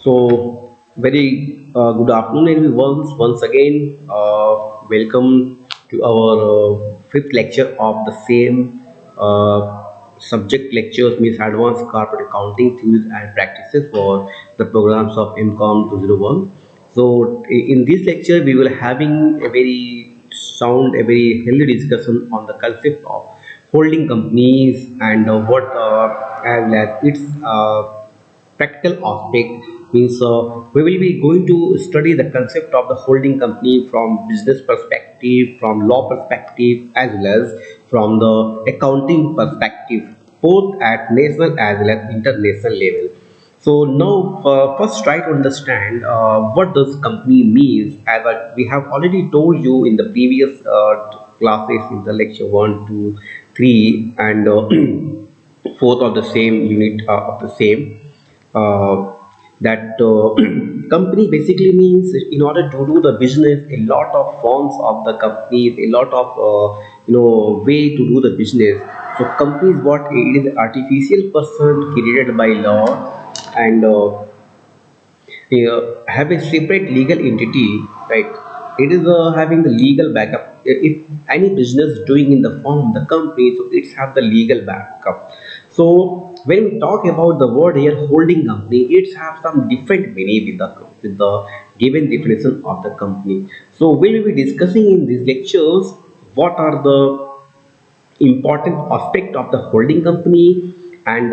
So, very good afternoon, everyone. Once again, welcome to our fifth lecture of the same subject lectures, means Advanced Corporate Accounting Theories and Practices for the programs of MCOM 201. So, in this lecture, we will having a very sound, a very healthy discussion on the concept of holding companies and what as its practical aspect means we will be going to study the concept of the holding company from business perspective, from law perspective, as well as from the accounting perspective, both at national as well as international level. So now first try to understand what does company means, as we have already told you in the previous classes in the lecture 1 2 3 and fourth of the same unit of the same that company basically means in order to do the business a lot of forms of the companies, a lot of way to do the business. So company is what it is, artificial person created by law and have a separate legal entity, right? It is having the legal backup. If any business doing in the form of the company, so it's have the legal backup. So when we talk about the word here holding company, it's have some different meaning with the given definition of the company. So we will be discussing in these lectures what are the important aspect of the holding company and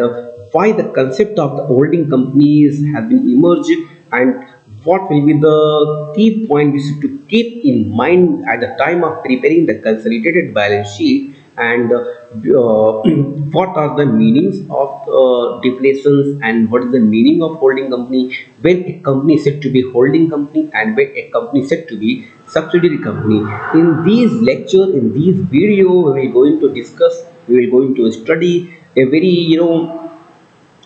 why the concept of the holding companies has been emerged, and what will be the key point we should to keep in mind at the time of preparing the consolidated balance sheet, and what are the meanings of definitions, and what is the meaning of holding company, when a company is said to be holding company and when a company is said to be subsidiary company. In these lecture, in this video, we will going to discuss, we will going to study a very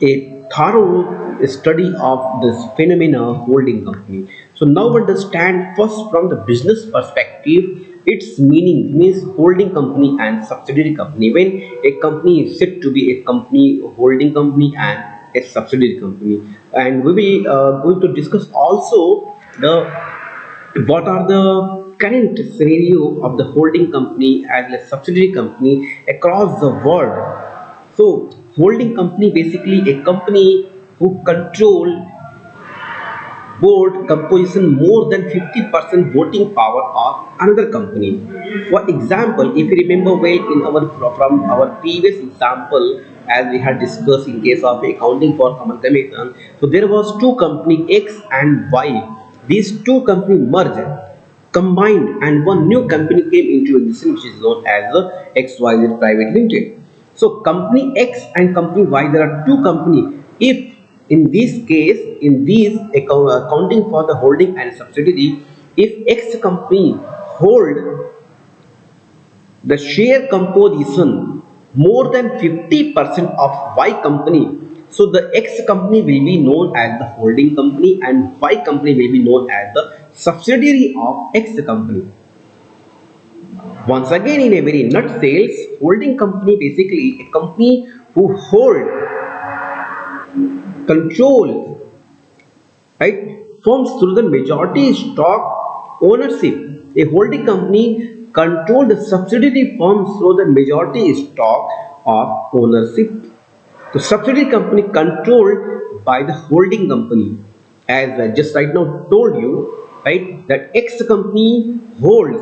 a thorough study of this phenomena holding company. So now understand first from the business perspective its meaning, means holding company and subsidiary company. When a company is said to be a company, holding company and a subsidiary company, and we will going to discuss also the what are the current scenario of the holding company as a subsidiary company across the world. So holding company basically a company who control board composition more than 50% voting power of another company. For example, if you remember well in our from our previous example, as we had discussed in case of accounting for amalgamation, so there was two company X and Y. These two company merged, combined, and one new company came into existence, which is known as the XYZ Private Limited. So company X and company Y, there are two company. If in this case, in these accounting for the holding and subsidiary, if X company hold the share composition more than 50% of Y company, so the X company will be known as the holding company and Y company will be known as the subsidiary of X company. Once again, in a very nutshell, holding company basically a company who hold control, right, forms through the majority stock ownership. A holding company control the subsidiary firms through the majority stock of ownership. The subsidiary company controlled by the holding company, as I just right now told you, right, that X company holds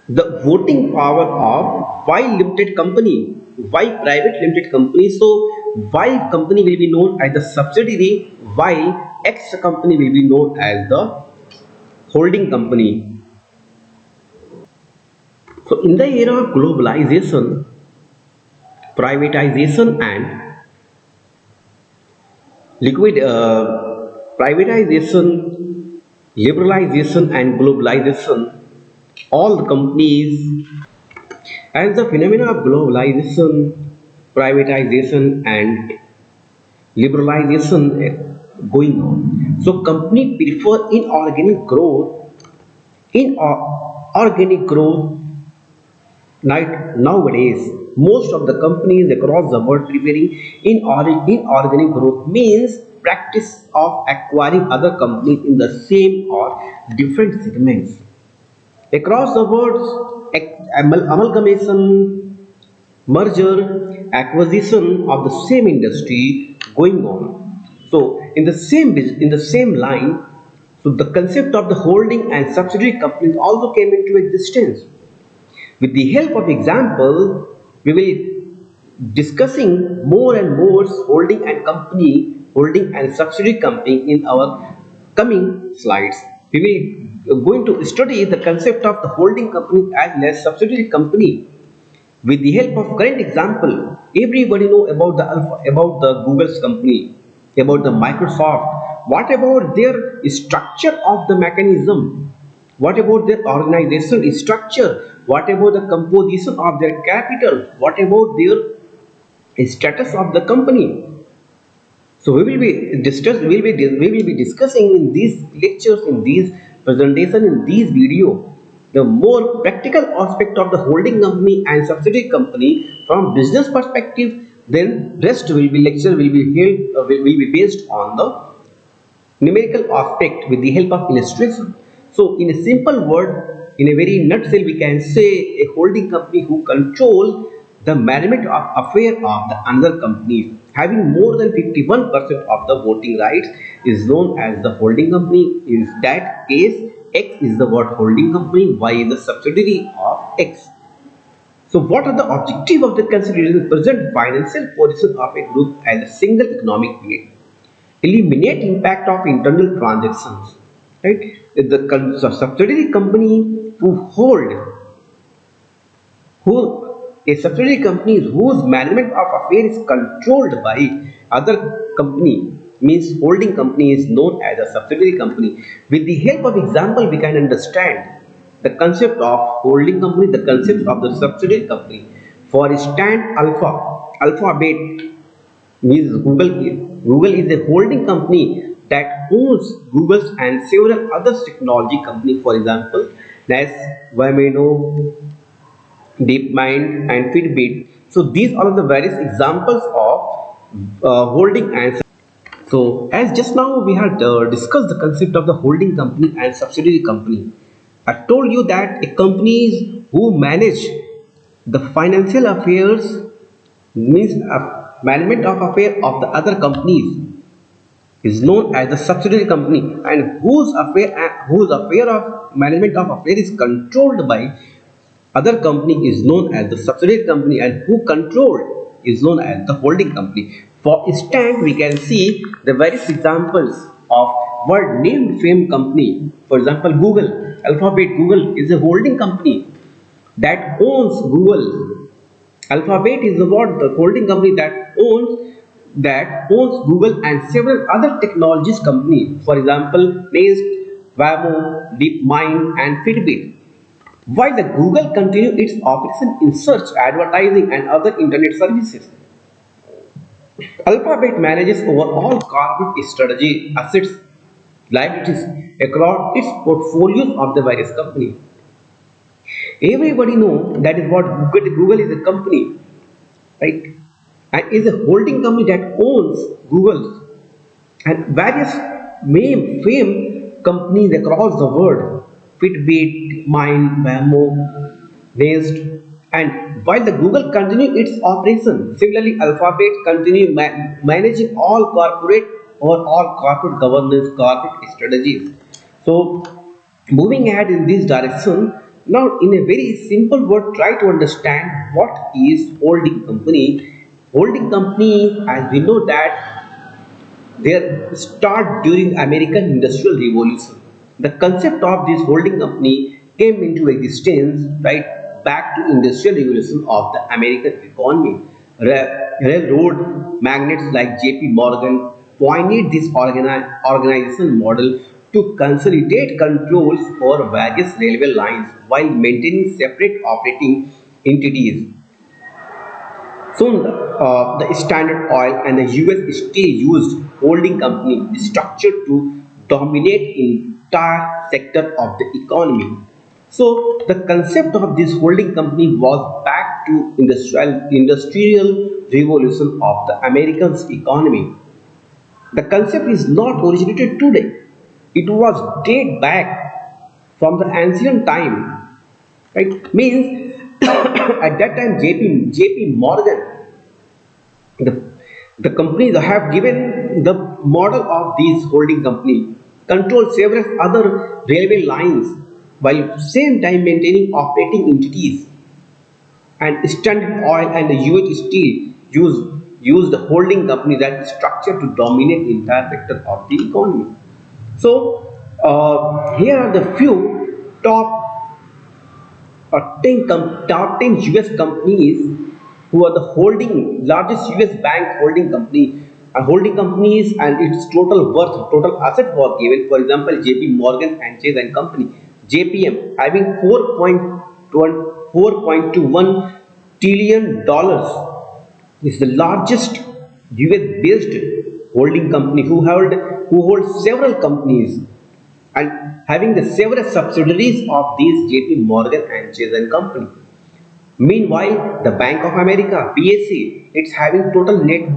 the voting power of Y limited company, Y private limited company. So Y company will be known as the subsidiary, while X company will be known as the holding company. So in the era of globalization, privatization and liquid privatization, liberalization and globalization, all the companies, as the phenomena of globalization, privatization and liberalization going on. So company prefer inorganic growth, inorganic growth. Nowadays, most of the companies across the world preferring inorganic growth, means practice of acquiring other companies in the same or different segments. Across the world, amalgamation, merger, acquisition of the same industry going on. So in the same line, so the concept of the holding and subsidiary companies also came into existence. With the help of example, we will discussing more and more holding and subsidiary company in our coming slides. We will going to study the concept of the holding company as well as subsidiary company. With the help of current example, everybody know about about the Google's company, about the Microsoft. What about their structure of the mechanism? What about their organizational structure? What about the composition of their capital? What about their status of the company? So we will be discussing in these lectures, in these presentation, in these video, the more practical aspect of the holding company and subsidiary company from business perspective. Then rest will be lecture will be held will be based on the numerical aspect with the help of illustration. So in a simple word, in a very nutshell, we can say a holding company who control the management of affair of the another companies having more than 51% of the voting rights is known as the holding company. In that case, X is the word holding company, Y is the subsidiary of X. So what are the objective of the consideration present financial position of a group as a single economic unit? Eliminate impact of internal transactions, right? The subsidiary company who a subsidiary company whose management of affairs is controlled by other company means holding company is known as a subsidiary company. With the help of example, we can understand the concept of holding company, the concept of the subsidiary company. For stand alphabet means Google. Google is a holding company that owns Google's and several other technology companies. For example, NAS, Waymo, DeepMind, and Fitbit. So these are the various examples of holding and. So as just now we had discussed the concept of the holding company and subsidiary company. I told you that a companies who manage the financial affairs means management of affair of the other companies is known as the subsidiary company, and whose affair of management of affair is controlled by other company is known as the subsidiary company, and who controlled is known as the holding company. For instance, we can see the various examples of word named fame company. For example, Google, Alphabet. Google is a holding company that owns Google. Alphabet is the holding company that owns Google and several other technologies companies. For example, Nest, Waymo, DeepMind, and Fitbit. While the Google continue its operation in search, advertising, and other internet services, Alphabet manages overall corporate strategy, assets, liabilities across its portfolios of the various companies. Everybody know that is what Google is a company, right? And is a holding company that owns Google and various fame companies across the world, Fitbit, Mind, Waymo, Nest, and while the Google continue its operation, similarly Alphabet continue managing all corporate governance, corporate strategies. So moving ahead in this direction, now in a very simple word, try to understand what is holding company. Holding company, as we know that their start during American Industrial Revolution. The concept of this holding company came into existence right back to Industrial Revolution of the American economy. Railroad magnates like J.P. Morgan pioneered this organization model to consolidate controls for various railway lines while maintaining separate operating entities. Soon, the Standard Oil and the US Steel used holding company structure to dominate entire sector of the economy. So, the concept of this holding company was back to industrial revolution of the Americans economy. The concept is not originated today. It was date back from the ancient time, right? Means at that time JP Morgan, the the companies have given the model of these holding company, control several other railway lines while same time maintaining operating entities, and Standard Oil and the UH Steel use the holding company that is structured to dominate the entire sector of the economy. So here are the few top 10 US companies who are the holding largest US bank holding company, holding companies, and its total worth, total asset was given. For example, JP Morgan and Chase and Company, JPM having 4.21 trillion dollars is the largest US based holding company who holds several companies and having the several subsidiaries of these JP Morgan and Chase and Company. Meanwhile, the Bank of America (BSE) it's having total net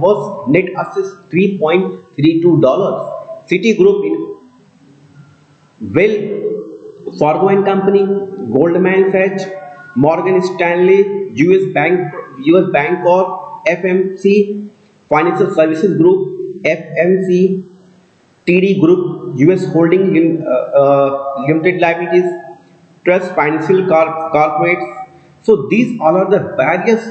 assets $3.32. Citigroup in Fargo and Company, Goldman Sachs, Morgan Stanley, US Bank Corp, FMC, Financial Services Group, FMC, TD Group, US Holding Limited Liabilities, Trust Financial Corporates. So these all are the various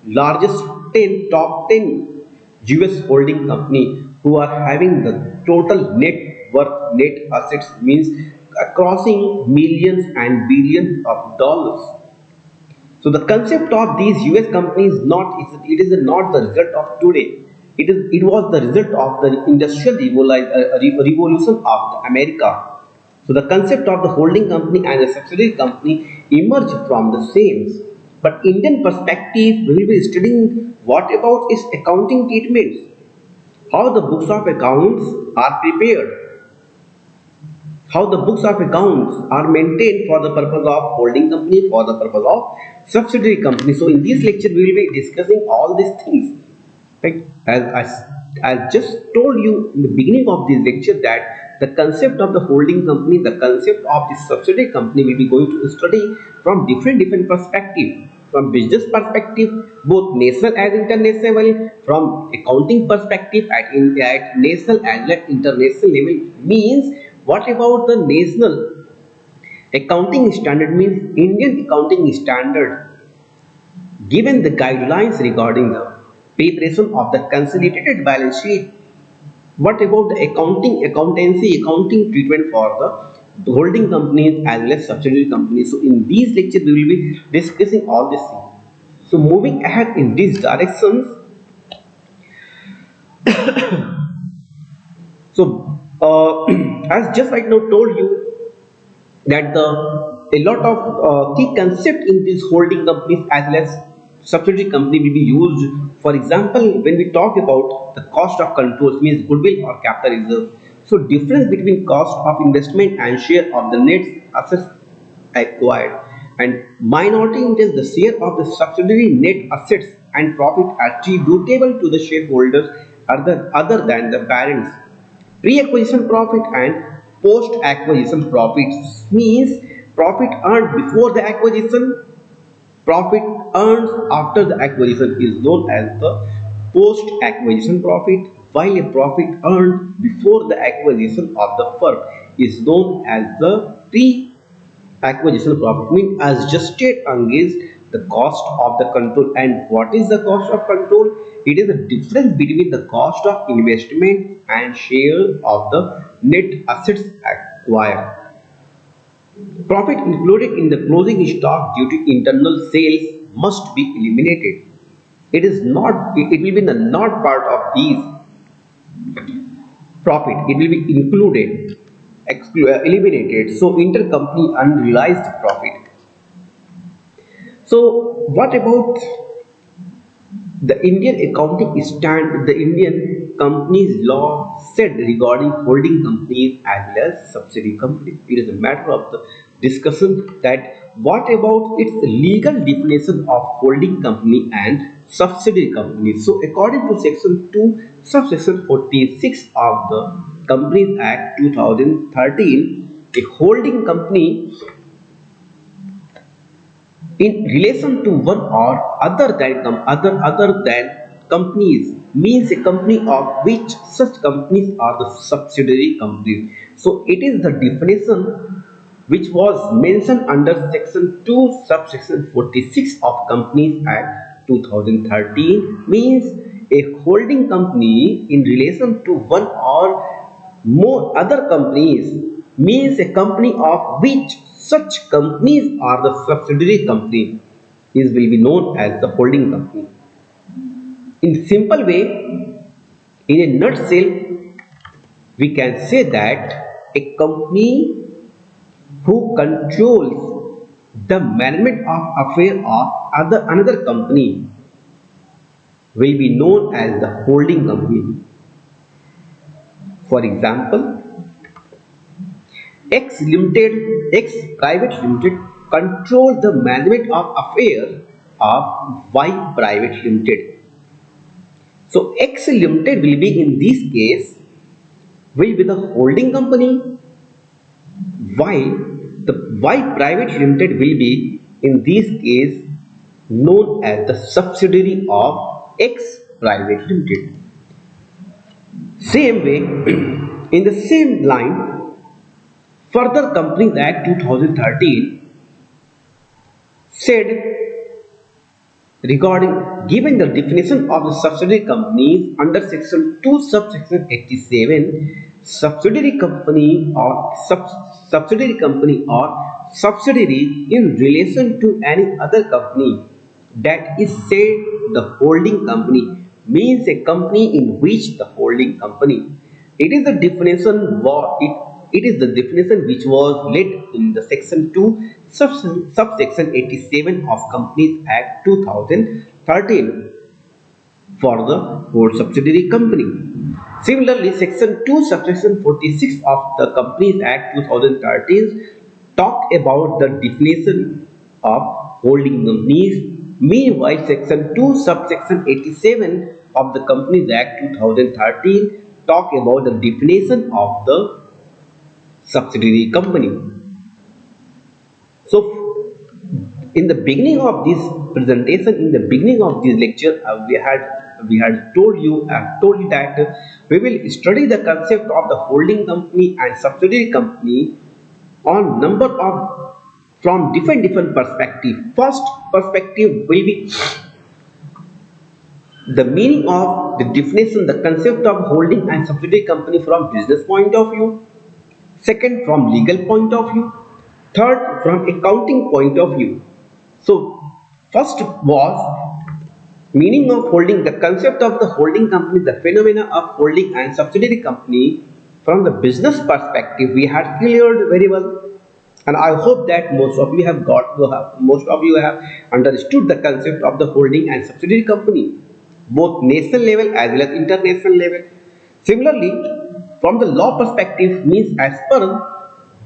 largest 10 top 10 US holding company who are having the total net worth, net assets means crossing millions and billions of dollars. So the concept of these US companies it is not the result of today. It was the result of the industrial revolution of America. So the concept of the holding company and the subsidiary company emerged from the same. But Indian perspective we will be studying what about its accounting treatments, how the books of accounts are prepared, how the books of accounts are maintained for the purpose of holding company, for the purpose of subsidiary company. So in this lecture we will be discussing all these things. Right? I just told you in the beginning of this lecture that the concept of the holding company, the concept of the subsidiary company will be going to study from different perspective. From business perspective, both national as international, from accounting perspective at national as well as international level. Means what about the national accounting standard? Means Indian accounting standard given the guidelines regarding the preparation of the consolidated balance sheet. What about the accounting treatment for the holding companies as well as subsidiary companies? So in these lectures we will be discussing all these things. So moving ahead in these directions, so as just right now told you that a lot of key concept in these holding companies as well as subsidiary company will be used. For example, when we talk about the cost of controls means goodwill or capital reserve. So difference between cost of investment and share of the net assets acquired, and minority interest the share of the subsidiary net assets and profit attributable to the shareholders other than the parents. Pre-acquisition profit and post-acquisition profits means profit earned before the acquisition, profit earned after the acquisition is known as the post-acquisition profit, while a profit earned before the acquisition of the firm is known as the pre-acquisition profit. Means as just state against the cost of the control. And what is the cost of control? It is the difference between the cost of investment and share of the net assets acquired. Profit included in the closing stock due to internal sales must be eliminated. It is not. It will be the not part of these profit. It will be included, eliminated. So intercompany unrealized profit. So what about the Indian accounting standard? The Indian companies law said regarding holding companies as well as subsidiary companies. It is a matter of the discussion that what about its legal definition of holding company and subsidiary company. So according to section 2 subsection 46 of the Companies Act 2013, a holding company in relation to one or other than companies means a company of which such companies are the subsidiary companies. So it is the definition which was mentioned under section 2 subsection 46 of Companies Act 2013, means a holding company in relation to one or more other companies means a company of which such companies are the subsidiary company is will be known as the holding company. In simple way, in a nutshell, we can say that a company who controls the management of affair of another company will be known as the holding company. For example, X Limited, X Private Limited controls the management of affairs of Y Private Limited. So X Limited will be in this case will be the holding company, while the Y Private Limited will be in this case known as the subsidiary of X Private Limited. Same way, in the same line, further Companies Act 2013 said regarding giving the definition of the subsidiary companies under section 2 subsection 87, subsidiary company or subsidiary in relation to any other company that is said the holding company means a company in which the holding company. It is the definition it is the definition which was laid in the section 2 subsection 87 of Companies Act 2013 for the whole subsidiary company. Similarly, section 2 subsection 46 of the Companies Act 2013 talk about the definition of holding companies. Meanwhile, section 2 subsection 87 of the Companies Act 2013 talk about the definition of the subsidiary company. So in the beginning of this presentation, in the beginning of this lecture, we had told you that we will study the concept of the holding company and subsidiary company on number of from different perspective. First perspective will be the meaning of the definition, the concept of holding and subsidiary company from business point of view. Second, from legal point of view. Third, from accounting point of view. So first was meaning of holding, the concept of the holding company, the phenomena of holding and subsidiary company from the business perspective we had cleared very well, and I hope that most of you have understood the concept of the holding and subsidiary company both national level as well as international level. Similarly, from the law perspective means as per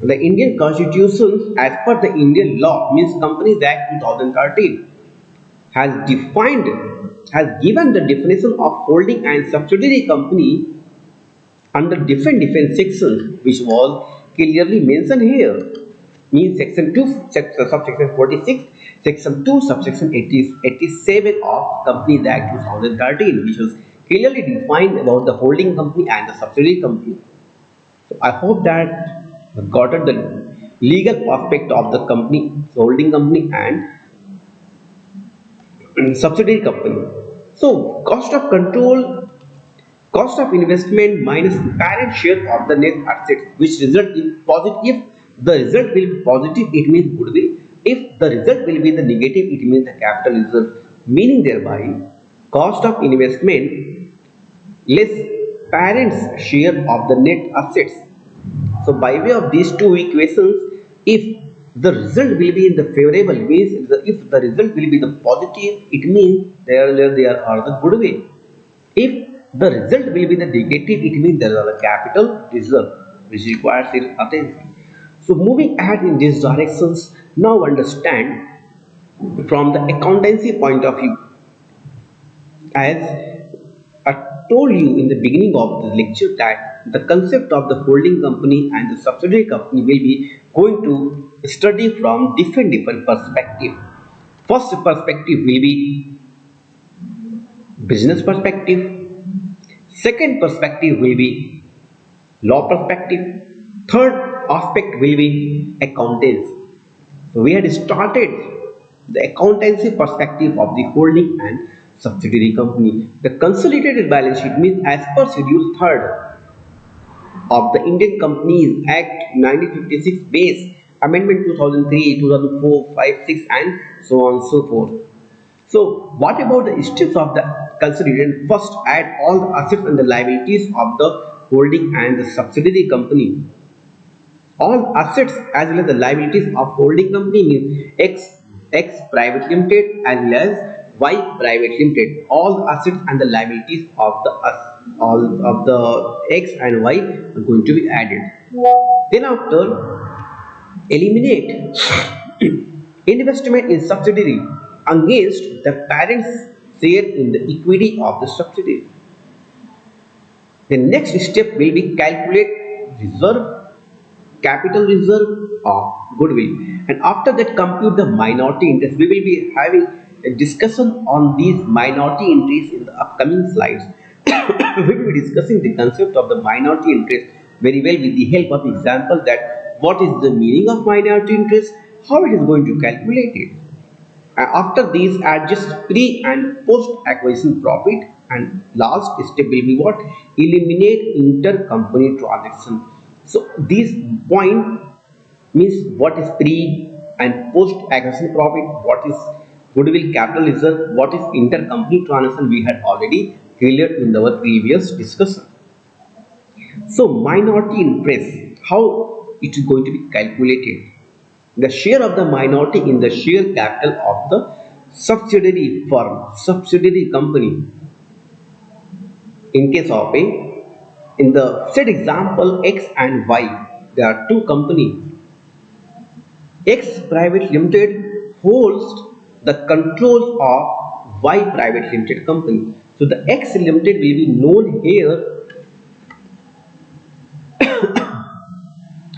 the Indian Constitution, as per the Indian law means Companies Act 2013 has given the definition of holding and subsidiary company under different sections which was clearly mentioned here, means section 2 subsection 46, section 2 subsection 87 of Companies Act 2013, which was clearly defined about the holding company and the subsidiary company. So I hope that you got the legal aspect of the company, holding company and subsidiary company. So cost of control, cost of investment minus parent share of the net assets, which result in positive. If the result will be positive, it means goodwill. If the result will be the negative, it means the capital reserve. Meaning thereby, cost of investment less parent's share of the net assets. So by way of these two equations, if the result will be in the favorable, means if the result will be the positive, it means there are the goodwill. If the result will be the negative, it means there are the capital reserve which requires attention. So moving ahead in these directions, now understand from the accountancy point of view, as I told you in the beginning of the lecture that the concept of the holding company and the subsidiary company will be going to study from different perspective. First perspective will be business perspective. Second perspective will be law perspective. Third aspect will be accountancy. So we had started the accountancy perspective of the holding and subsidiary company. The consolidated balance sheet means as per schedule third of the Indian Companies Act 1956 base amendment 2003, 2004, 5, 6 and so on and so forth. So what about the steps of the consolidation? First, add all the assets and the liabilities of the holding and the subsidiary company. All assets as well as the liabilities of holding company means X private limited as well as Y private limited. All the assets and the liabilities of the all of the X and Y are going to be added. Then after eliminate investment in subsidiary against the parent's share in the equity of the subsidiary. The next step will be calculate reserve, capital reserve of goodwill, and after that compute the minority interest. We will be having a discussion on these minority interests in the upcoming slides. We will be discussing the concept of the minority interest very well with the help of example, that what is the meaning of minority interest, how it is going to calculate it. After these, adjust pre and post acquisition profit, and last step will be what? Eliminate intercompany transaction. So this point means what is pre and post acquisition profit, what is goodwill, capital reserve, what is intercompany transaction, we had already cleared in our previous discussion. So minority interest, how it is going to be calculated? The share of the minority in the share capital of the subsidiary firm, subsidiary company. In case of in the said example, X and Y, there are two companies. X Private Limited holds the controls of Y Private Limited company. So the X Limited will be known here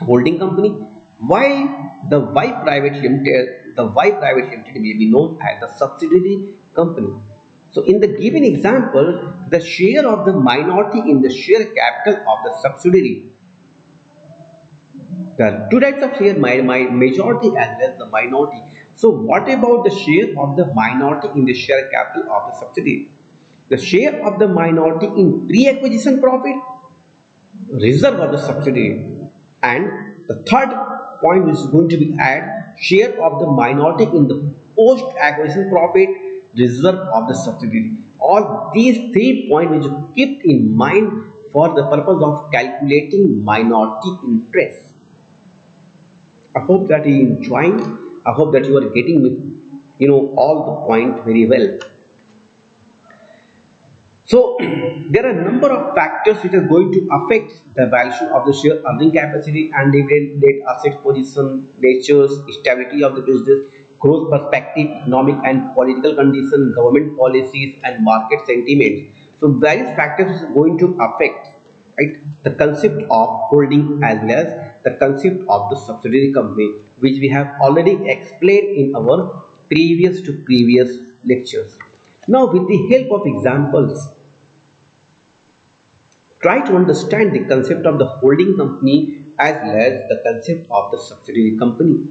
holding company, while the Y Private Limited will be known as the subsidiary company. So in the given example, the share of the minority in the share capital of the subsidiary. There are two types of share, majority as well as the minority. So what about the share of the minority in the share capital of the subsidiary? The share of the minority in pre-acquisition profit, reserve of the subsidiary, and the third point which is going to be add, share of the minority in the post-acquisition profit, reserve of the subsidiary. All these 3 points which you keep in mind for the purpose of calculating minority interest. I hope that you are enjoying. I hope that you are getting with all the point very well. So there are a number of factors which are going to affect the valuation of the share earning capacity and dividend rate, asset position, natures, stability of the business, growth perspective, economic and political condition, government policies, and market sentiment. So various factors are going to affect, right, the concept of holding as well as the concept of the subsidiary company, which we have already explained in our previous lectures. Now with the help of examples, try to understand the concept of the holding company as well as the concept of the subsidiary company.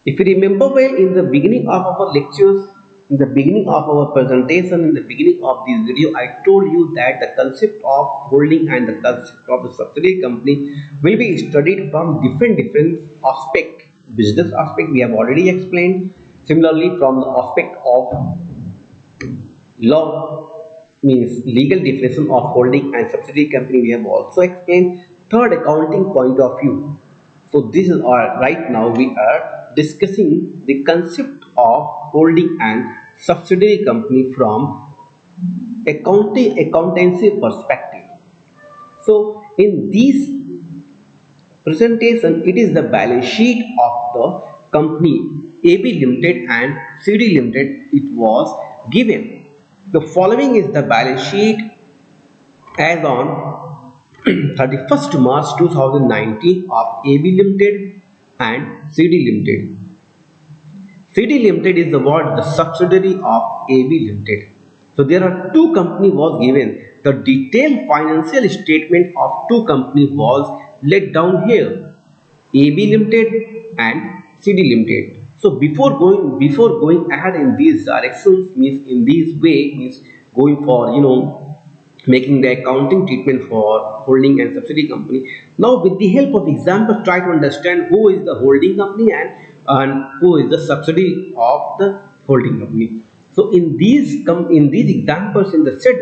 If you remember well, in the beginning of our lectures, in the beginning of our presentation, in the beginning of this video, I told you that the concept of holding and the concept of the subsidiary company will be studied from different aspect. Business aspect we have already explained. Similarly, from the aspect of law, means legal definition of holding and subsidiary company, we have also explained. Third, accounting point of view. So this is our right now we are discussing the concept of holding and subsidiary company from accountancy perspective. So in this presentation, it is the balance sheet of the company AB Limited and CD Limited. It was given. The following is the balance sheet as on 31st March 2019 of AB Limited and CD Limited. CD Limited is the what the subsidiary of AB Limited. So there are two company was given. The detailed financial statement of two company was laid down here. AB Limited and CD Limited. So before going ahead in these directions means in this way means going for making the accounting treatment for holding and subsidiary company. Now with the help of example try to understand who is the holding company and who is the subsidiary of the holding company. So in these examples in the said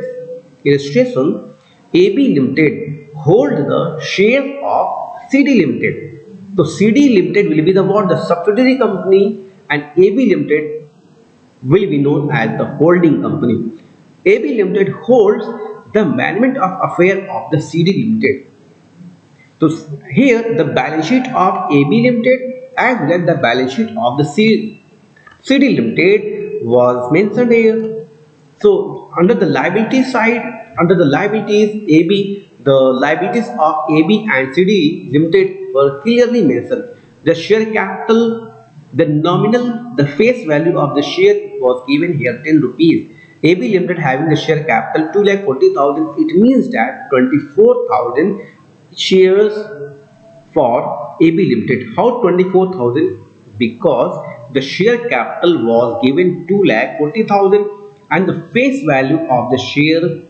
illustration, AB Limited hold the shares of CD Limited. So CD Limited will be the what the subsidiary company and AB Limited will be known as the holding company. AB Limited holds the management of affair of the CD Limited. So here the balance sheet of AB Limited as well as the balance sheet of the CD Limited was mentioned here. So under the liability side, under the liabilities AB, the liabilities of AB and CD Limited were clearly mentioned. The share capital, the nominal, the face value of the share was given here 10 rupees. AB Limited having the share capital 2,40,000. It means that 24,000 shares for AB Limited. How 24,000? Because the share capital was given 2,40,000 and the face value of the share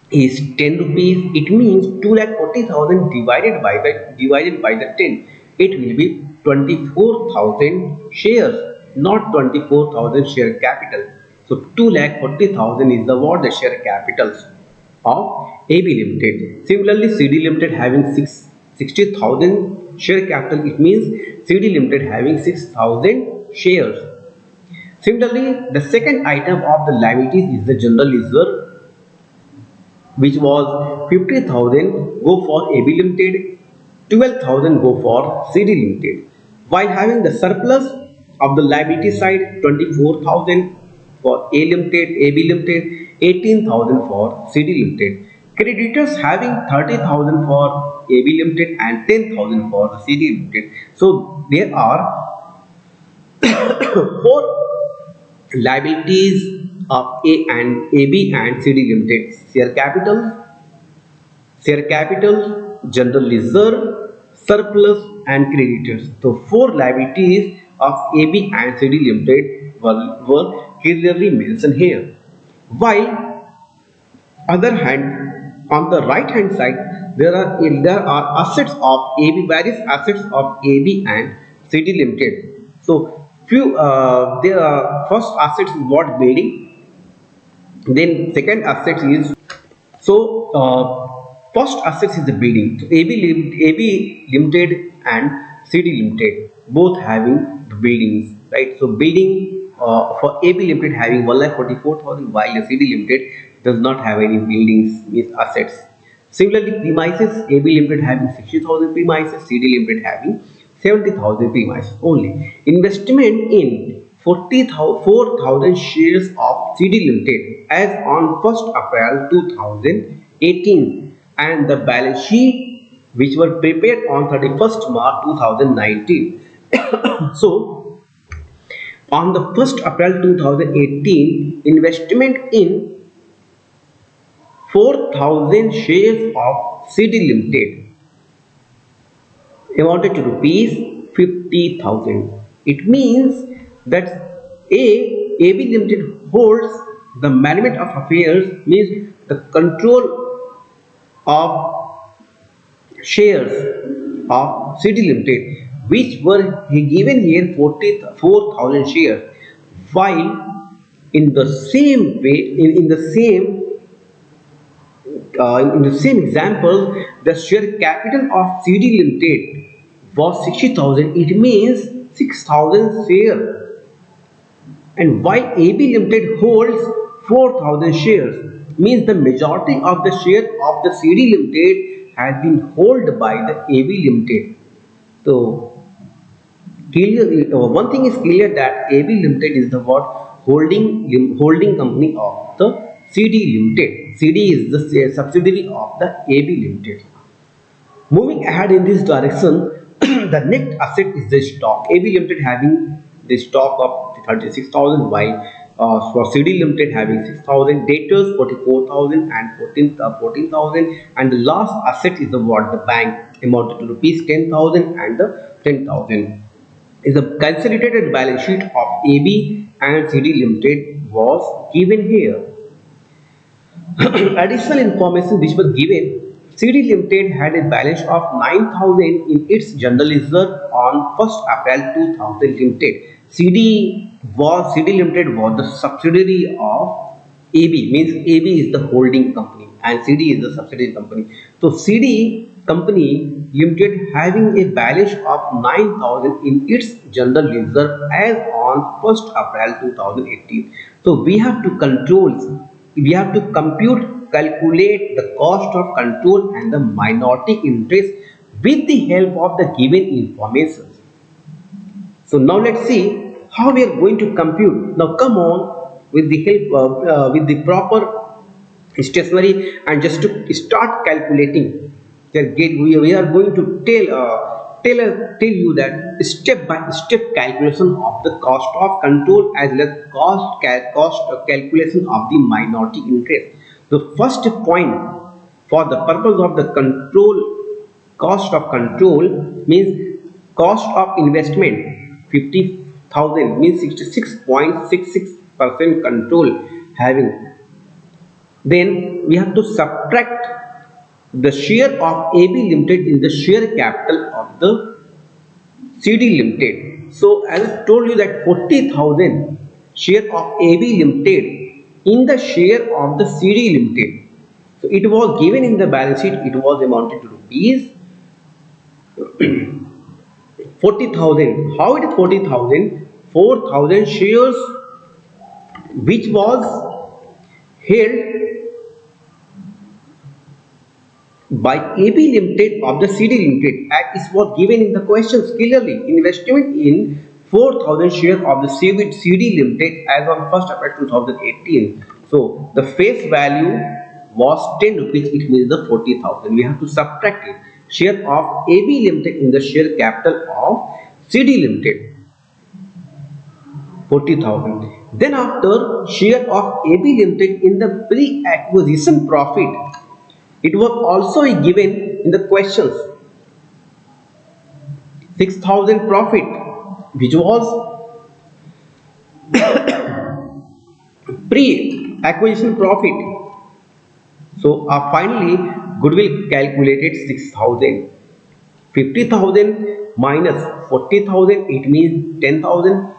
is 10 rupees. It means 2,40,000 divided by the 10. It will be 24,000 shares, not 24,000 share capital. So 2,40,000 is the what the share capitals of AB Limited. Similarly, CD Limited having 60,000 share capital. It means CD Limited having 6,000 shares. Similarly, the second item of the liabilities is the general ledger, which was 50,000 go for AB Limited, 12,000 go for CD Limited. While having the surplus of the liability side 24,000 for A Limited, AB Limited, 18,000 for CD Limited. Creditors having 30,000 for AB Limited and 10,000 for the CD Limited. So there are four liabilities of AB and CD Limited: share capital, general ledger, surplus, and creditors. So four liabilities of AB and CD Limited were clearly mentioned here. While other hand, on the right hand side, there are assets of AB, various assets of AB and CD Limited. So few there are first assets is what building, then second asset is first assets is the building. So AB Limited and CD Limited both having the buildings, right? So building for AB Limited having 1,44,000 while the CD Limited does not have any buildings with assets. Similarly, premises AB Limited having 60,000 premises, CD Limited having 70,000 premises only. Investment in 4,000 shares of CD Limited as on 1st April 2018 and the balance sheet which were prepared on 31st March 2019. So on the 1st April 2018, investment in 4,000 shares of CD Limited amounted to rupees 50,000. It means that AB Limited holds the management of affairs, means the control of shares of CD Limited, which were given here 44,000 shares, while in the same way, in the same example, the share capital of CD Limited was 60,000. It means 6,000 shares. And while AB Limited holds 4,000 shares, means the majority of the share of the CD Limited has been held by the AB Limited. So clear, one thing is clear that AB Limited is the what holding company of the CD Limited. CD is the subsidiary of the AB Limited. Moving ahead in this direction, the next asset is the stock. AB Limited having the stock of 36,000, while for CD Limited having 6,000, debtors 44,000 and 14,000, and the last asset is the what the bank amounted to rupees 10,000 and the 10,000. Is the consolidated balance sheet of AB and CD Limited was given here. Additional information which was given, CD Limited had a balance of 9,000 in its general reserve on 1st April 2000 Limited. CD Limited was the subsidiary of AB, means AB is the holding company and CD is the subsidiary company. So CD company Limited having a balance of 9,000 in its general reserve as on 1st April 2018. So we have to calculate the cost of control and the minority interest with the help of the given information. So now let's see how we are going to compute. Now come on with the help with the proper stationery and just to start calculating. We are going to tell you that step by step calculation of the cost of control as well as cost calculation of the minority interest. The first point for the purpose of the cost of control means cost of investment 50,000 means 66.66% control having. Then we have to subtract the share of AB Limited in the share capital of the CD Limited. So as I told you that 40,000 share of AB Limited in the share of the CD Limited. So it was given in the balance sheet, it was amounted to rupees 40,000. How it is 40,000? 4,000 shares which was held by AB Limited of the CD Limited, as is what given in the questions clearly. Investment in 4,000 share of the CD Limited as on 1st April 2018. So the face value was 10 rupees, it means the 40,000. We have to subtract it. Share of AB Limited in the share capital of CD Limited 40,000. Then after share of AB Limited in the pre-acquisition profit, it was also given in the questions 6,000 profit which was pre-acquisition profit. So finally goodwill calculated 6,000. 50,000 minus 40,000, it means 10,000,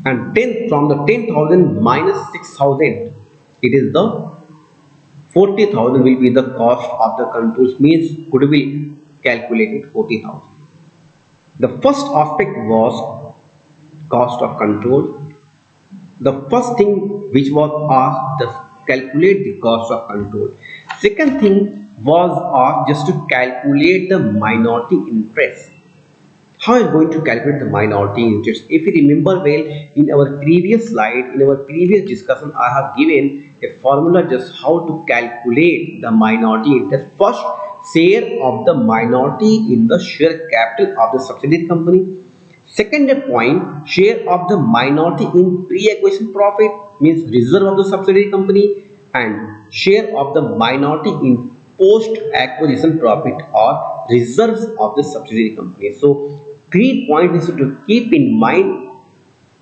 and 10 from the 10,000 minus 6,000, it is the 40,000 will be the cost of the controls, means goodwill calculated 40,000. The first aspect was cost of control. The first thing which was asked, just calculate the cost of control. Second thing was asked just to calculate the minority interest. How are you going to calculate the minority interest? If you remember well, in our previous slide, in our previous discussion, I have given a formula just how to calculate the minority interest. First, share of the minority in the share capital of the subsidiary company. Second point, share of the minority in pre-acquisition profit, means reserve of the subsidiary company, and share of the minority in post-acquisition profit or reserves of the subsidiary company. So 3 points to keep in mind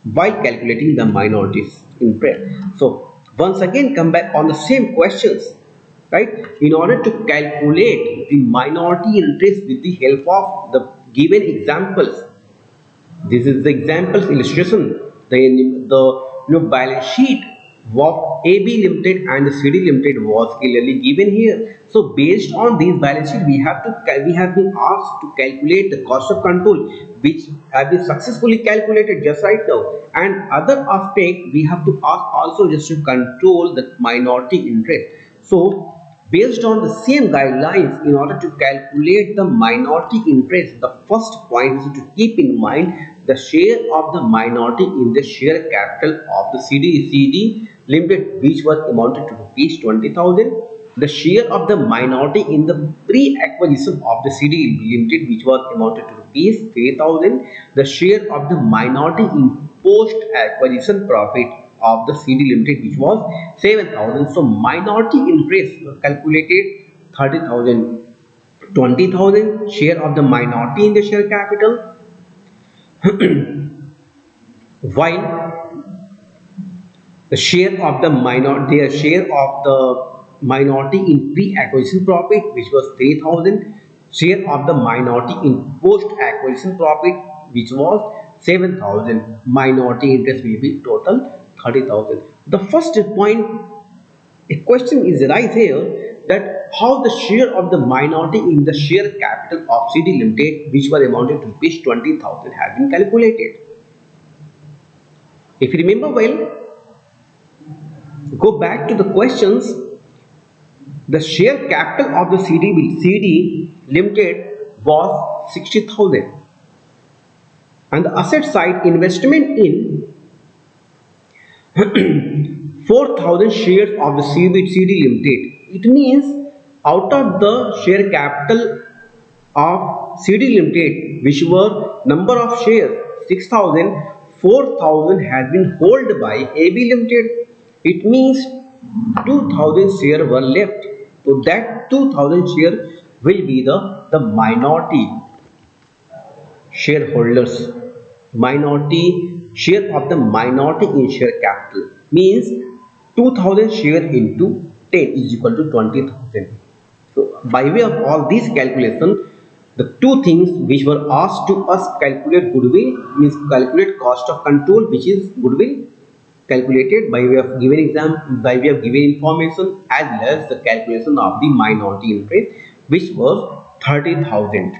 while calculating the minorities interest. So once again come back on the same questions, right? In order to calculate the minority interest with the help of the given examples, this is the examples illustration. The balance sheet of AB Limited and the CD Limited was clearly given here. So based on these balance sheet, we have been asked to calculate the cost of control, which have been successfully calculated just right now. And other aspect, we have to ask also just to control the minority interest. So based on the same guidelines, in order to calculate the minority interest, the first point is to keep in mind the share of the minority in the share capital of the CD Limited, which was amounted to rupees 20,000. The share of the minority in the pre-acquisition of the CD Limited, which was amounted to rupees 3,000. The share of the minority in post-acquisition profit of the CD Limited, which was 7,000. So minority interest was calculated 30,000. 20,000 share of the minority in the share capital, while the share of the minority, their share of the minority in pre-acquisition profit, which was 3,000, share of the minority in post-acquisition profit, which was 7,000. Minority interest will be total 30,000. The first point, a question is arise here that how the share of the minority in the share capital of CD Limited, which was amounted to rupees 20,000, has been calculated. If you remember well, go back to the questions. The share capital of the CD Limited was 60,000, and the asset side investment in 4,000 shares of the CD Limited. It means out of the share capital of CD Limited, which were number of shares 6,000, 4,000 has been held by AB Limited. It means 2,000 shares were left. So that 2,000 share will be the minority shareholders. Minority share of the minority in share capital means 2,000 share into 10 is equal to 20,000. So by way of all these calculations, the two things which were asked to us, calculate goodwill, means calculate cost of control, which is goodwill, calculated by way of given by way of given information, as well as the calculation of the minority interest, which was 30,000.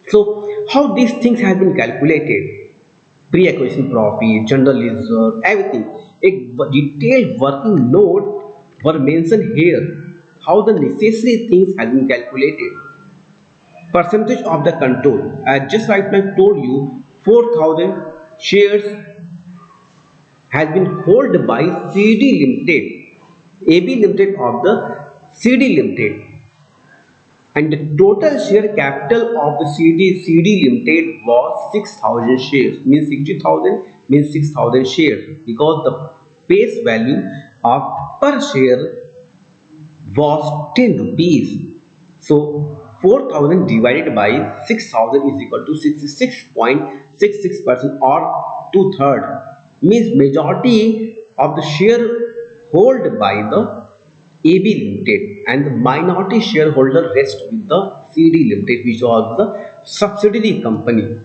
So how these things have been calculated? Pre-acquisition profit, general reserve, everything. A detailed working note were mentioned here. How the necessary things have been calculated. Percentage of the control. I just right now told you 4,000 shares has been held by CD Limited, AB Limited of the CD Limited. And the total share capital of the CD Limited was 6,000 shares, means 60,000 means 6,000 shares, because the face value of per share was 10 rupees. So 4,000 divided by 6,000 is equal to 66.66% or 2/3, means majority of the share held by the AB Limited and the minority shareholder rest with the CD Limited, which was the subsidiary company.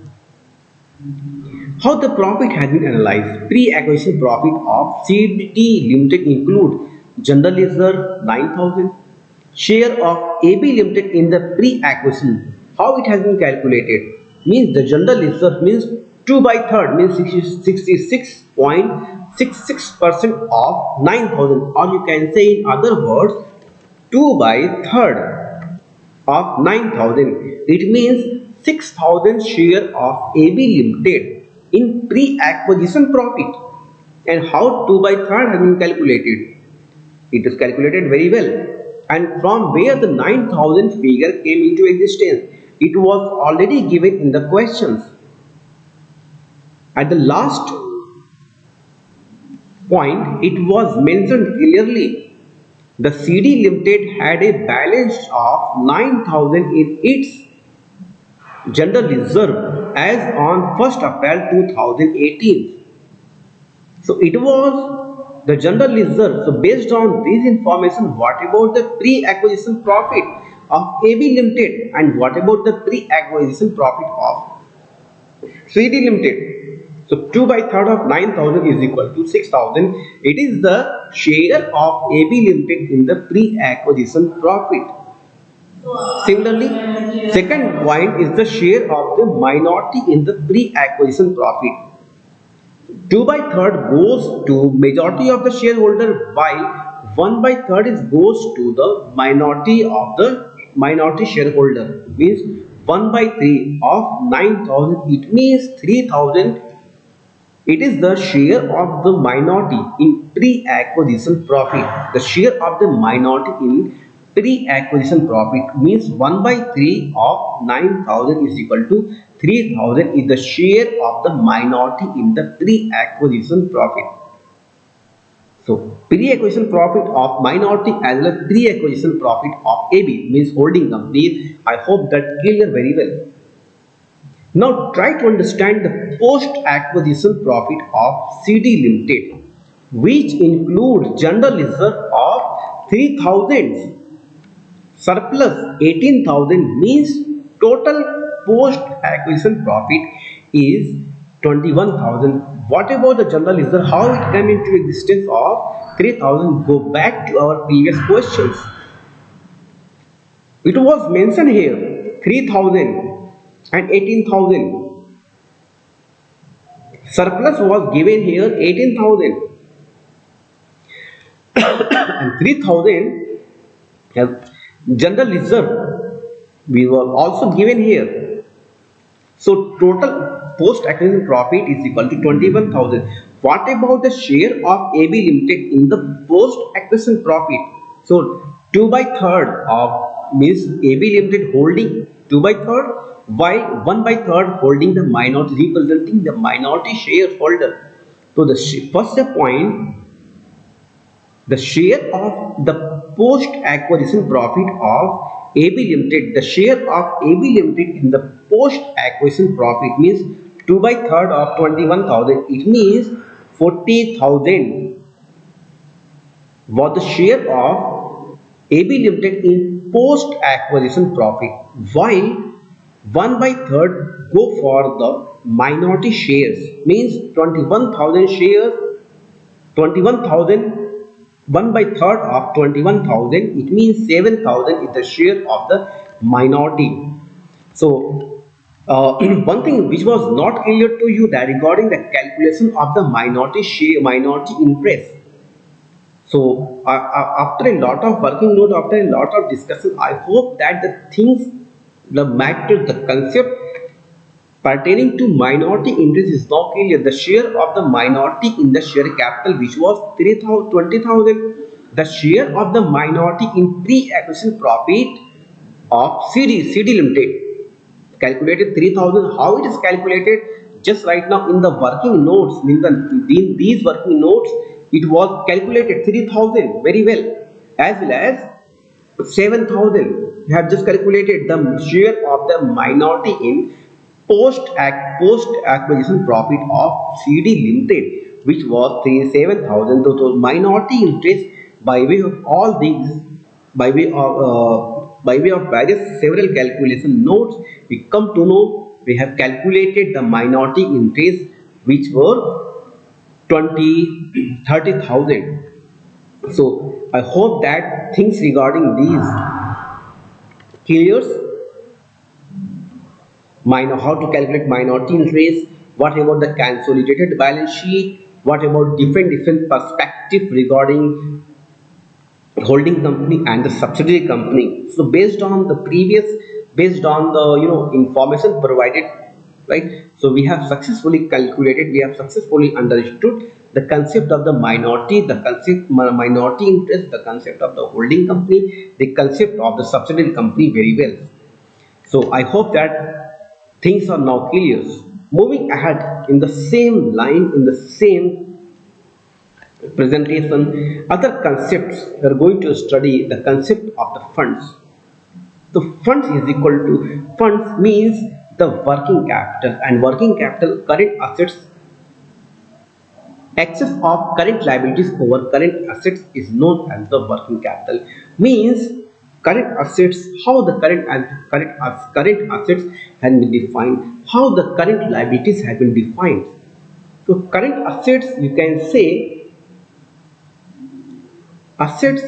How the profit has been analyzed? Pre-acquisition profit of CD Limited include general reserve 9,000, share of AB Limited in the pre-acquisition. How it has been calculated? Means the general reserve means 2/3 means 66.66% of 9,000, or you can say in other words 2/3 of 9,000. It means 6,000 share of AB Limited in pre-acquisition profit. And how 2/3 has been calculated? It is calculated very well. And from where the 9,000 figure came into existence? It was already given in the questions. At the last point, it was mentioned clearly. The CD Limited had a balance of 9,000 in its general reserve as on 1st April 2018. So it was the general reserve. So based on this information, what about the pre-acquisition profit of AB Limited and what about the pre-acquisition profit of CD Limited? So 2/3 of 9,000 is equal to 6,000. It is the share of AB Limited in the pre-acquisition profit. Similarly, second point is the share of the minority in the pre-acquisition profit. 2/3 goes to majority of the shareholder, while 1/3 goes to the minority of the minority shareholder. Means 1 by 3 of 9,000, it means 3,000. It is the share of the minority in pre-acquisition profit. The share of the minority in pre-acquisition profit means 1 by 3 of 9,000 is equal to 3,000 is the share of the minority in the pre-acquisition profit. So pre-acquisition profit of minority as well as pre-acquisition profit of AB means holding company. I hope that clear very well. Now try to understand the post-acquisition profit of CD Limited, which include general reserve of 3,000 surplus 18,000 means total post-acquisition profit is 21,000. What about the general reserve? How it came into existence of 3,000? Go back to our previous questions. It was mentioned here 3,000 and 18,000. Surplus was given here 18,000 and 3,000 general reserve we were also given here. So total post acquisition profit is equal to 21,000. What about the share of AB Limited in the post acquisition profit? So 2 by 3rd of means AB Limited holding 2 by 3rd while 1 by 3rd holding the minority representing the minority shareholder. So the first point, the share of the post acquisition profit of AB Limited, the share of AB Limited in the post acquisition profit means 2 by 3rd of 21,000. It means 40,000 was the share of AB Limited in post acquisition profit, while 1 by 3rd go for the minority shares means 21,000 shares, 21,000 1 by 3rd of 21,000, it means 7,000 is the share of the minority. So one thing which was not clear to you that regarding the calculation of the minority share, minority interest. So after a lot of working note, after a lot of discussion, I hope that the things, the matter, the concept pertaining to minority interest is now clear. The share of the minority in the share capital which was 20,000, the share of the minority in pre-acquisition profit of CD Limited calculated 3,000. How it is calculated? Just right now in the working notes, in these working notes, it was calculated 3,000 very well, as well as 7,000. We have just calculated the share of the minority in post acquisition profit of CD Limited, which was 37,000. So minority interest by way of all these, by way of various several calculation notes, we come to know we have calculated the minority interest which were 30,000. So I hope that things regarding these clears. How to calculate minority interest, what about the consolidated balance sheet, what about different perspective regarding holding company and the subsidiary company. So based on the information provided, right, so we have successfully calculated, we have successfully understood the concept of the minority, the concept minority interest, the concept of the holding company, the concept of the subsidiary company very well. So I hope that things are now clear. Moving ahead in the same line, in the same presentation, other concepts, we are going to study the concept of the funds. The funds is equal to, funds means the working capital, and working capital, current assets, excess of current liabilities over current assets is known as the working capital. Means current assets, how the current assets have been defined, how the current liabilities have been defined. So current assets, you can say assets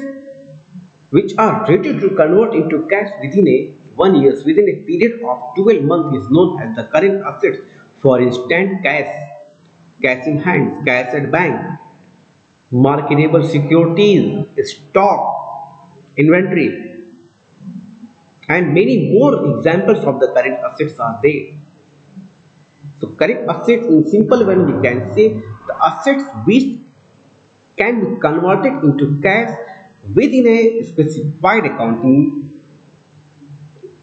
which are ready to convert into cash within a 1 year, within a period of 12 months is known as the current assets. For instance, cash in hand, cash at bank, marketable securities, stock, inventory, and many more examples of the current assets are there. So current assets in simple when we can say the assets which can be converted into cash within a specified accounting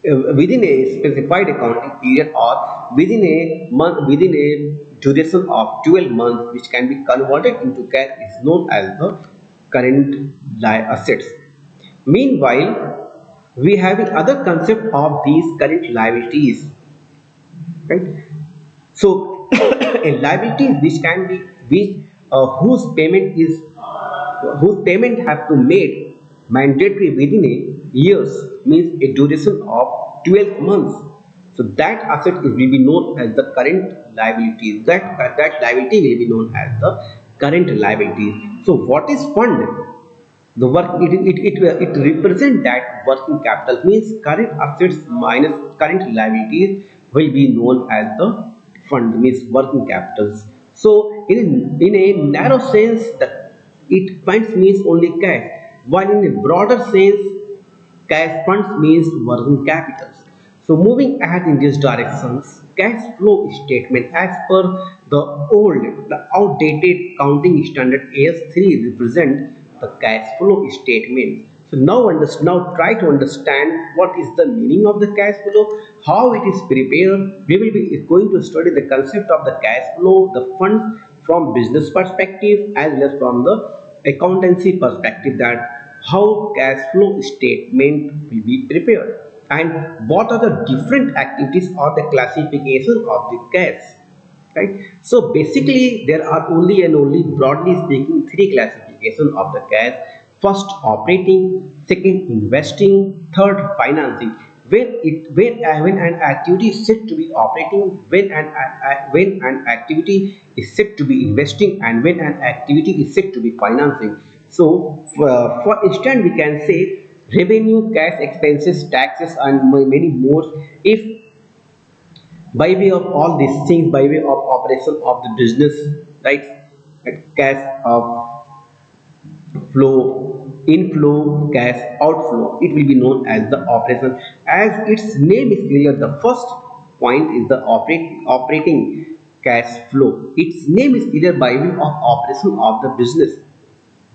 within a specified accounting period or within a month, within a duration of 12 months, which can be converted into cash, is known as the current assets. Meanwhile, we have other concept of these current liabilities, right? So a liability which can be which whose payment is whose payment have to made mandatory within a years, means a duration of 12 months. So that asset is will be known as the current liability. That liability will be known as the current liability. So what is fund? The work it represents that working capital, means current assets minus current liabilities will be known as the fund, means working capitals. So in a narrow sense, the it funds means only cash, while in a broader sense cash funds means working capitals. So moving ahead in these directions, cash flow statement as per the outdated accounting standard AS3 represent the cash flow statement. So now try to understand what is the meaning of the cash flow, how it is prepared. We will be going to study the concept of the cash flow, the funds from business perspective as well as from the accountancy perspective, that how cash flow statement will be prepared and what are the different activities or the classification of the cash, right? So basically there are only and only, broadly speaking, three classification of the cash: first operating, second investing, third financing. When an activity is said to be operating, when an activity is said to be investing, and when an activity is said to be financing. So for instance we can say revenue, cash expenses, taxes, and many more. If by way of all these things, by way of operation of the business, right, cash of flow, inflow, cash outflow, it will be known as the operation. As its name is clear, the first point is the operating cash flow. Its name is clear, by way of operation of the business.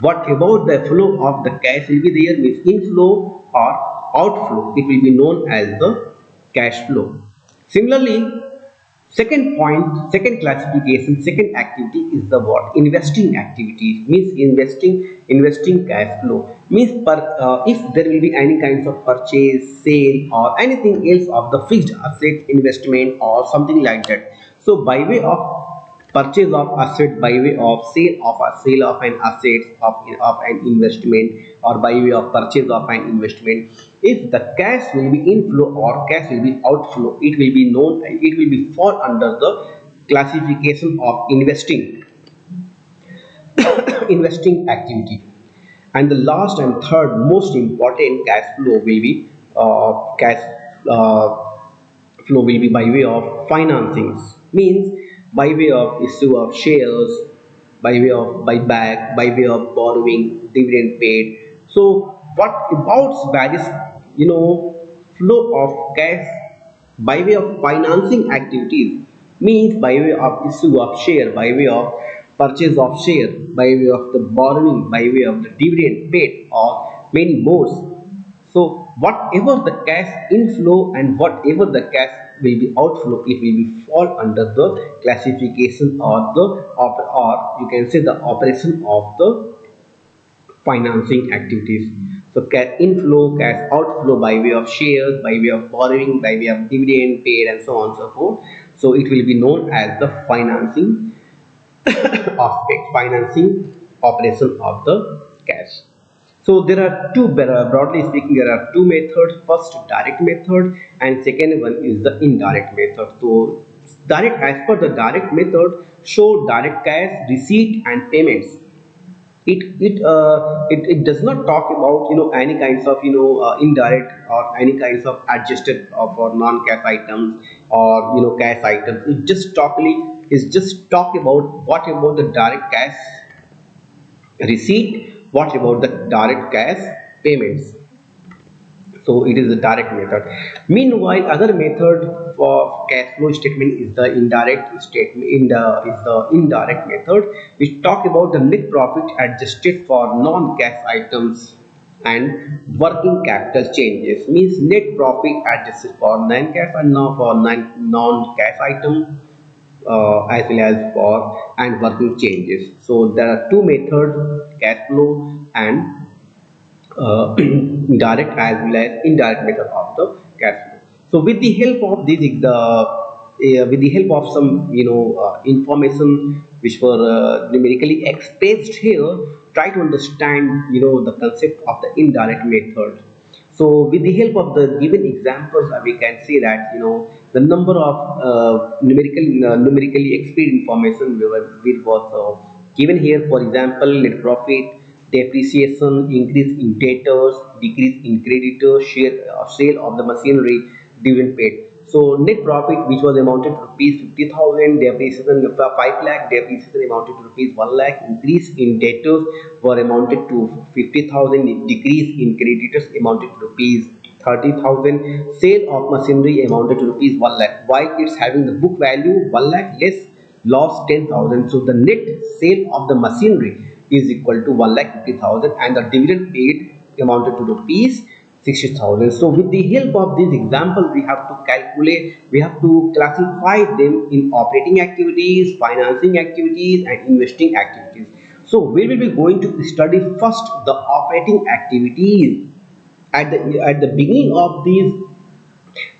What about the flow of the cash will be there, means inflow or outflow, it will be known as the cash flow. Similarly, second point, second classification, second activity is the what? Investing activity, means investing cash flow, means if there will be any kinds of purchase, sale, or anything else of the fixed asset investment or something like that. So by way of purchase of asset, by way of sale of an asset of an investment, or by way of purchase of an investment, if the cash will be inflow or cash will be outflow, it will be known, it will be fall under the classification of investing investing activity. And the last and third most important cash flow will be cash uh, flow will be by way of financings, means by way of issue of shares, by way of buyback, by way of borrowing, dividend paid. So what about various, flow of cash by way of financing activities, means by way of issue of share, by way of purchase of share, by way of the borrowing, by way of the dividend paid, or many more. So whatever the cash inflow and whatever the cash will be outflow, it will be fall under the classification or or you can say the operation of the financing activities. So cash inflow, cash outflow by way of shares, by way of borrowing, by way of dividend paid, and so on and so forth. So it will be known as the financing aspect, financing operation of the cash. So there are two, broadly speaking, there are two methods. First, direct method, and second one is the indirect method. So direct, as per the direct method, show direct cash receipt and payments. It does not talk about any kinds of indirect or any kinds of adjusted for non-cash items or cash items. It just talk about what about the direct cash receipt, what about the direct cash payments. So it is the direct method. Meanwhile, other method for cash flow statement is the indirect statement. Is the indirect method, which talk about the net profit adjusted for non-cash items and working capital changes. Means net profit adjusted for non-cash and now for non-cash item, as well as for and working changes. So there are two methods: cash flow and direct as well as indirect method of the cash flow. So with the help of with the help of some information which were numerically expressed here, try to understand the concept of the indirect method. So with the help of the given examples, we can say that the number of numerically expressed information was given here. For example, net profit, depreciation, increase in debtors, decrease in creditors, sale of the machinery, dividend paid. So net profit, which was amounted to rupees 50,000, depreciation 5 lakh, depreciation amounted to rupees 1 lakh, increase in debtors were amounted to 50,000, decrease in creditors amounted to rupees 30,000, sale of machinery amounted to rupees 1 lakh. Why? It's having the book value 1 lakh less loss 10,000. So the net sale of the machinery is equal to 1,50,000 and the dividend paid amounted to rupees 60,000. So with the help of this example, we have to calculate, we have to classify them in operating activities, financing activities and investing activities. So we will be going to study first the operating activities. At the beginning of these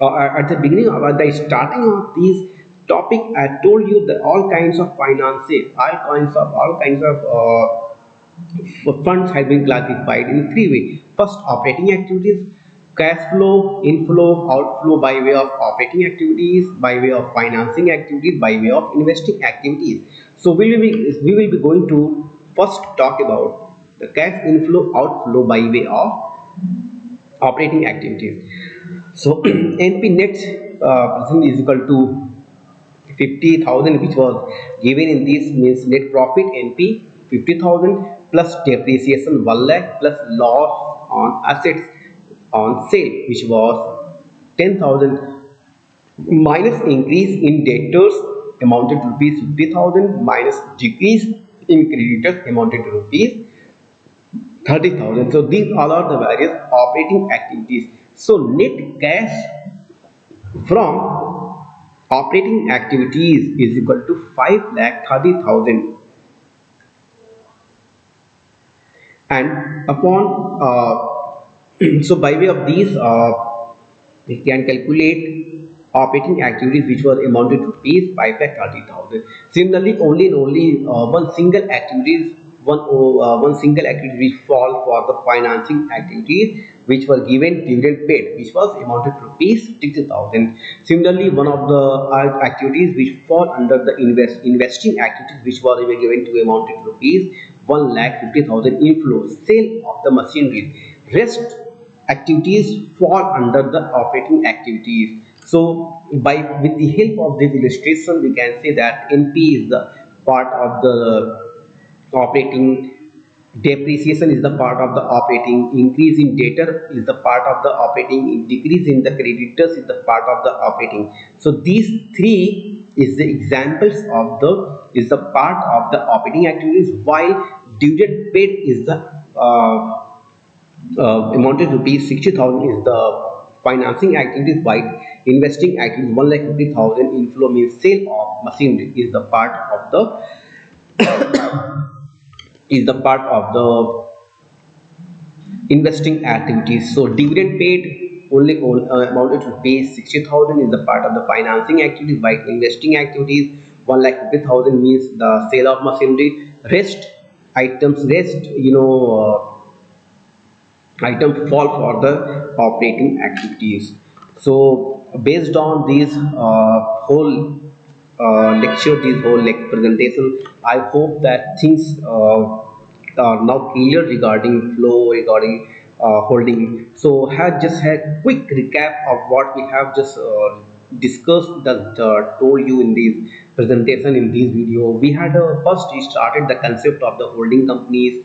at the beginning of at the starting of this topic, I told you that all kinds of finances, funds have been classified in three ways. First, operating activities, cash flow, inflow, outflow by way of operating activities, by way of financing activities, by way of investing activities. So we will be going to first talk about the cash inflow, outflow by way of operating activities. So NP net present is equal to 50,000, which was given in this, means net profit NP 50,000 plus depreciation 1 lakh plus loss on assets on sale, which was 10,000, minus increase in debtors amounted to rupees 50,000, minus decrease in creditors amounted to rupees 30,000. So these all are the various operating activities. So net cash from operating activities is equal to 5,30,000, and upon so by way of these we can calculate operating activities which were amounted to rupees 5,30,000. Similarly, only one single activities one single activity which fall for the financing activities, which were given dividend paid, which was amounted to rupees 60,000. Similarly, one of the activities which fall under the investing activities, which was given to amounted to rupees 1,50,000 inflow, sale of the machinery. Rest activities fall under the operating activities. So by with the help of this illustration, we can say that NP is the part of the operating, depreciation is the part of the operating, increase in debtor is the part of the operating, decrease in the creditors is the part of the operating. So these three is the examples of the part of the operating activities, while dividend paid is the amounted to rupees 60,000 is the financing activities, while investing activities 1,50,000 inflow, means sale of machinery, is the part of the investing activities. So dividend paid only amounted to rupees 60,000 is the part of the financing activities, while investing activities 1,50,000 means the sale of machinery. Rest items, item fall for the operating activities. So based on these whole lecture, this whole presentation, I hope that things are now clear regarding flow, regarding holding. So had just had quick recap of what we have just discussed, that told you in this presentation, in this video. We had first we started the concept of the holding companies,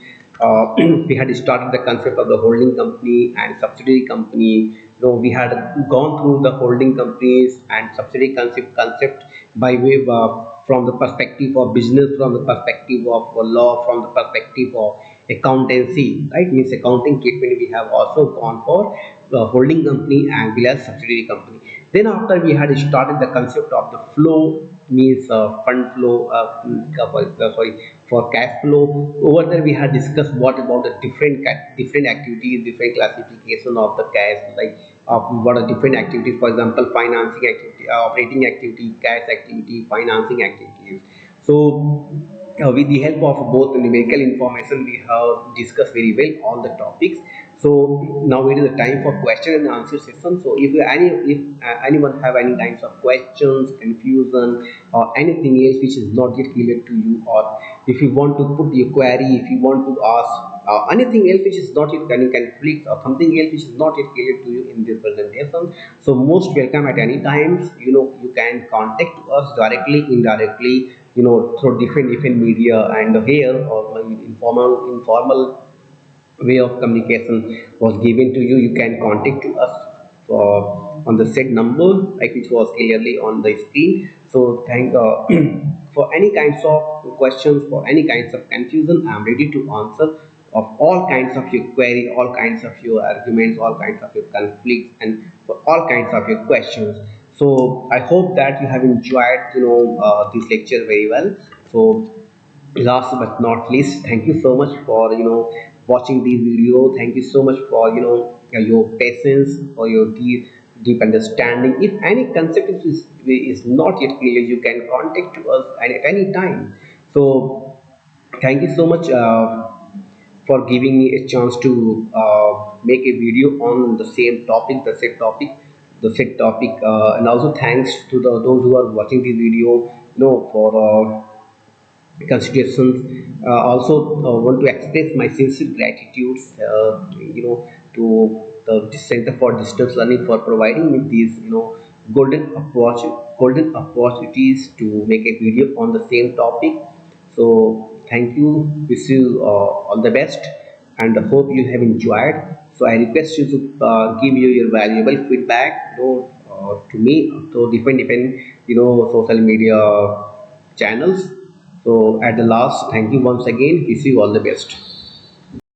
we had started the concept of the holding company and subsidiary company. We had gone through the holding companies and subsidiary concept by way of from the perspective of business, from the perspective of law, from the perspective of accountancy, right? Means accounting treatment. We have also gone for holding company and well as subsidiary company. Then after we had started the concept of the flow, means fund flow, sorry, for cash flow. Over there we had discussed what about the different activities, different classification of the cash, like what are different activities, for example, financing activity, operating activity, cash activity, financing activities. So with the help of both numerical information, we have discussed very well all the topics. So now it is the time for question and answer session. So if anyone have any kinds of questions, confusion, or anything else which is not yet clear to you, or if you want to put your query, if you want to ask anything else which is not yet any conflict or something else which is not yet clear to you in this presentation, so most welcome at any times. You can contact us directly, indirectly, through different media, and here or informal way of communication was given to you. You can contact to us on the said number, like which was clearly on the screen. So thank for any kinds of questions, for any kinds of confusion, I am ready to answer of all kinds of your query, all kinds of your arguments, all kinds of your conflicts, and for all kinds of your questions. So I hope that you have enjoyed this lecture very well. So last but not least, thank you so much for watching this video. Thank you so much for your patience, for your deep understanding. If any concept is not yet clear, you can contact to us at any time. So thank you so much for giving me a chance to make a video on the same topic, and also thanks to those who are watching this video, for considerations. Also want to express my sincere gratitude, to the Center for Distance Learning for providing me these, golden opportunities to make a video on the same topic. So thank you. Wish you all the best, and hope you have enjoyed. So I request you to give you your valuable feedback, to me, to different social media channels. So at the last, thank you once again. Wish you all the best.